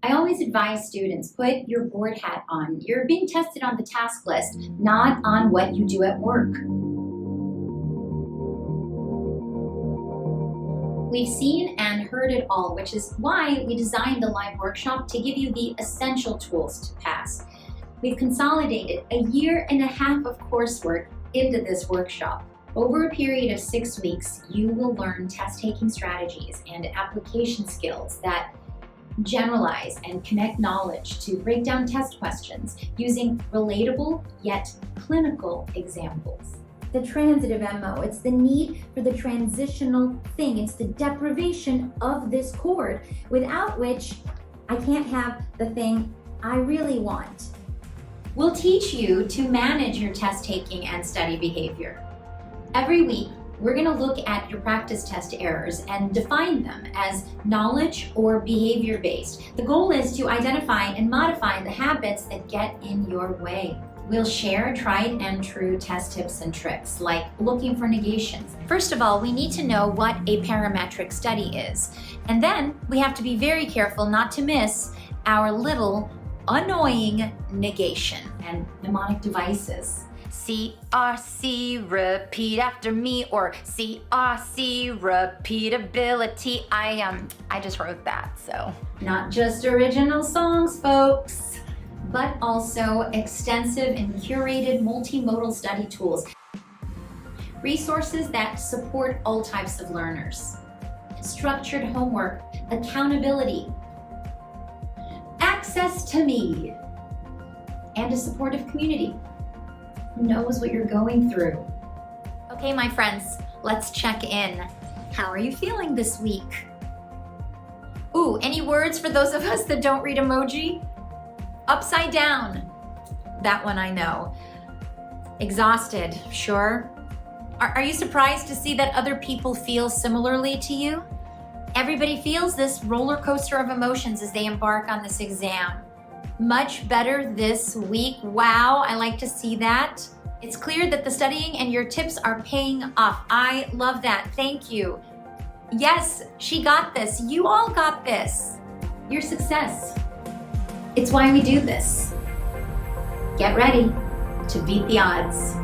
I always advise students, put your board hat on. You're being tested on the task list, not on what you do at work. We've seen and heard it all, which is why we designed the live workshop to give you the essential tools to pass. We've consolidated 1.5 years of coursework into this workshop. Over a period of 6 weeks, you will learn test-taking strategies and application skills that generalize and connect knowledge to break down test questions using relatable yet clinical examples. The transitive MO, it's the need for the transitional thing. It's the deprivation of this chord, without which I can't have the thing I really want. We'll teach you to manage your test-taking and study behavior. Every week, we're going to look at your practice test errors and define them as knowledge or behavior-based. The goal is to identify and modify the habits that get in your way. We'll share tried and true test tips and tricks, like looking for negations. First of all, we need to know what a parametric study is. And then we have to be very careful not to miss our little annoying negation and mnemonic devices. CRC, repeat after me, or CRC, repeatability. I just wrote that, so. Not just original songs, folks, but also extensive and curated multimodal study tools. Resources that support all types of learners. Structured homework, accountability, access to me, and a supportive community who knows what you're going through. Okay, my friends, let's check in. How are you feeling this week? Ooh, any words for those of us that don't read emoji? Upside down. That one I know. Exhausted, sure. Are you surprised to see that other people feel similarly to you? Everybody feels this roller coaster of emotions as they embark on this exam. Much better this week. Wow, I like to see that. It's clear that the studying and your tips are paying off. I love that. Thank you. Yes, she got this. You all got this. Your success. It's why we do this. Get ready to beat the odds.